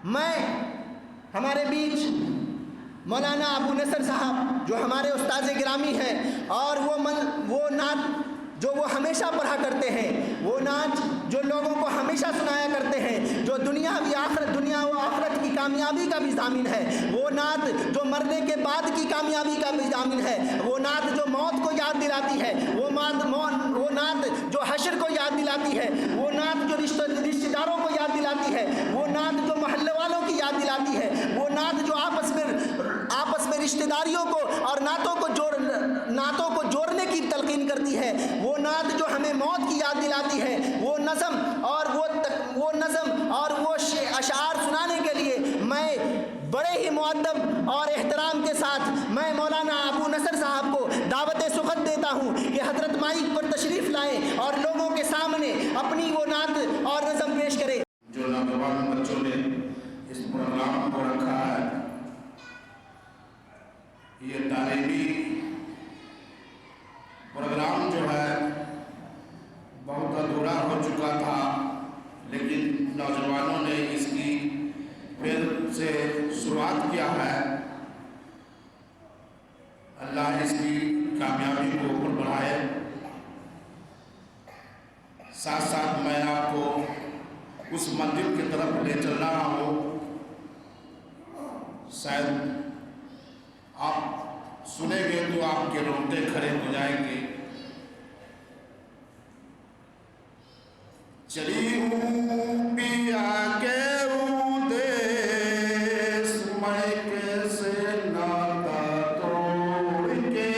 मैं हमारे बीच मौलाना अबू नसर साहब जो हमारे उस्ताद गिरामी हैं, और वो नात जो वो हमेशा पढ़ा करते हैं, वो नाच जो लोगों को हमेशा सुनाया करते हैं, जो दुनिया व आखिरत की कामयाबी का भी ज़ामिन है, वो नात जो मरने के बाद की कामयाबी का भी ज़ामिन है, वो नात जो मौत को याद दिलाती है, वो नात जो हश्र को याद दिलाती है, वो नात जो रिश्तेदारों को याद दिलाती है, वो नात जो मोहल्ले वालों की याद दिलाती है, वो नात जो आपस में रिश्तेदारियों को और नातों को जोड़ने की तलकीन करती है, वो नात जो हमें मौत की याद दिलाती है, वो नज़म और वो अशार सुनाने के लिए मैं बड़े ही मुअद्दब और एहतराम के साथ मैं मौलाना अबू नसर साहब को दावत सुखत देता हूँ कि हजरत माइक पर तशरीफ़ लाएं और लोगों के सामने अपनी वो नात और नज़म पेश करें। जो नौजवान बच्चों ने इस प्रोग्राम को रखा है, ये तालीमी प्रोग्राम जो है बहुत अधूरा हो चुका था, लेकिन नौजवानों ने इसकी फिर से शुरुआत किया है। अल्लाह इसकी कामयाबी को ऊपर बढ़ाए। साथ साथ मैं आपको उस मंजिल की तरफ ले चल रहा हूँ, शायद आप सुनेंगे तो आपके रोंगटे खड़े हो जाएंगे। चली हूँ पिया के देश, मैं कैसे नाता तोड़ के,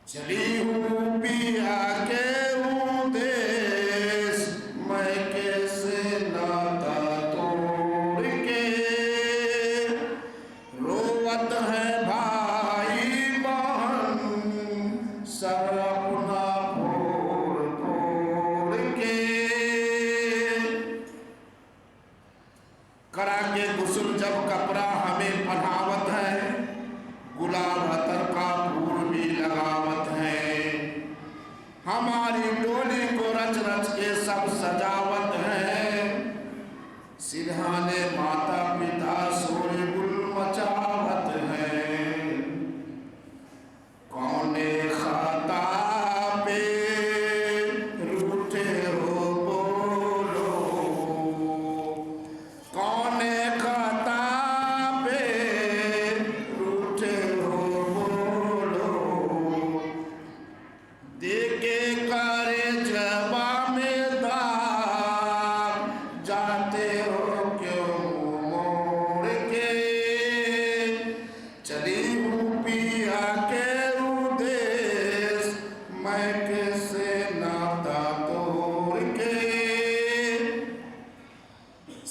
चली हूँ पिया के देश, मैं कैसे नाता तोड़ के, रोवत है भाई बहन सब अपना करा के गुस्ल जब कपड़ा हमें पहनावत है, गुलाब अतर का फूल भी लगावत है, हमारी डोली को रच रच के सब सजावत है, सिरहाने माता पिता सोरे गुल मचावत है, कौने खाता पे रूठे हो बोलो, कौने खाता पे रूठे हो बोलो, देके करे जबा में दाग, जाते हो क्यों मोड़ के, चली हूँ पिया के देश, मैं कैसे नाता तोड़ के,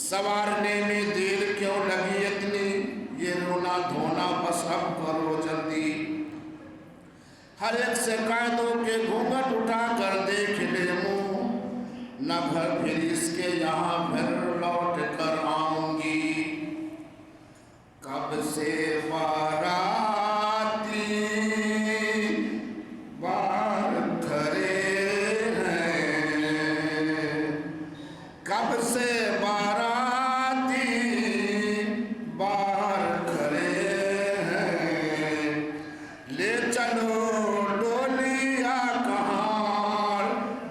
सवारने में देर क्यों लगी इतनी, ये रोना धोना बस अब करो जल्दी, हर एक से कायदों के घूंघट उठा कर देख ले मुँह, न घर फिर इसके यहाँ फिर लौट कर आऊंगी, कब से बाराती बार खड़े हैं, कब से बाराती बार खड़े हैं, ले चलो डोलिया कहाँ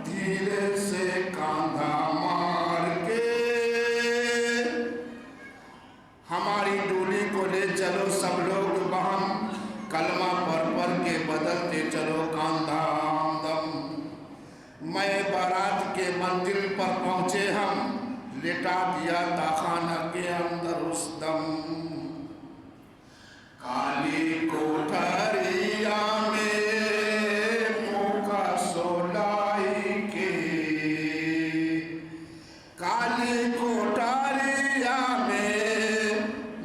धीरे से कांधा मार के, हमारी डोली को ले चलो सब लोग बहम, कलमा पर के बदलते चलो कांधा हमदम, मैं बारात के मंजिल पर पहुँचे हम, लेटा दिया ताखाना के अंदर उस दम, काली कोठरिया में मौका सोलाई के, काली कोठरिया में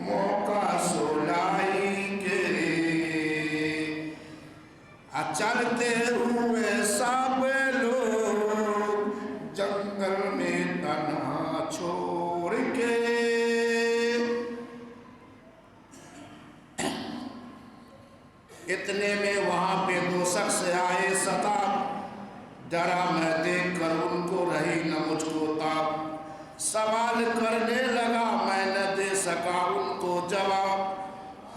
मौका सोलाई के, चलते हुए सब लोग जंगल में तन्हा छोड़ के, इतने में वहां पे दो शख्स आए सताब, डरा मैं देख कर उनको रही न मुझको ताब, सवाल करने लगा, मैं न दे सका उनको जवाब।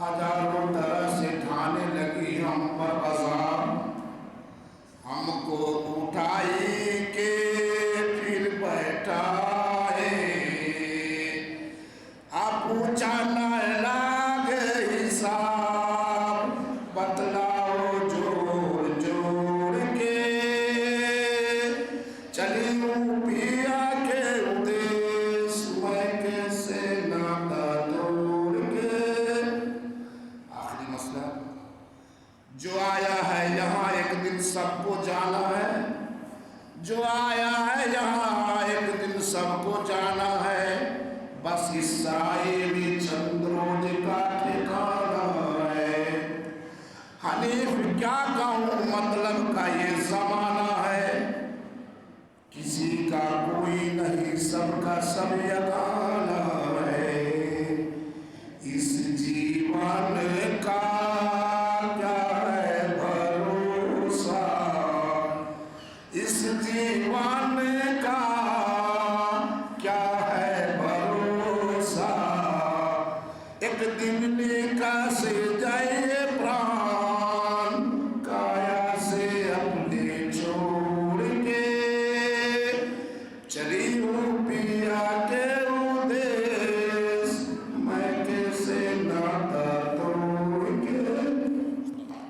हजारों तरह से ढाने लगी हम पर अज़ाब। हमको उठाई के फिर बैठाए, आप पूछा न लागे हिसाब। बतलाओ जोड़ जोड़ के चली हूँ पिया के उदेश, मैं कैसे नाता तोड़ के। आखिरी मसला, जो आया है यहाँ एक दिन सबको जाना है। जो आया है यहाँ एक दिन सबको जाना है। बस इस साए में चंद रोज का ठिकाना है। हनीफ क्या कहूँ मतलब का ये जमाना है। किसी का कोई नहीं सबका सब यगाना है। इस जीवन का क्या है भरोसा, इस जीवन का क्या है भरोसा। एक दिन निकासी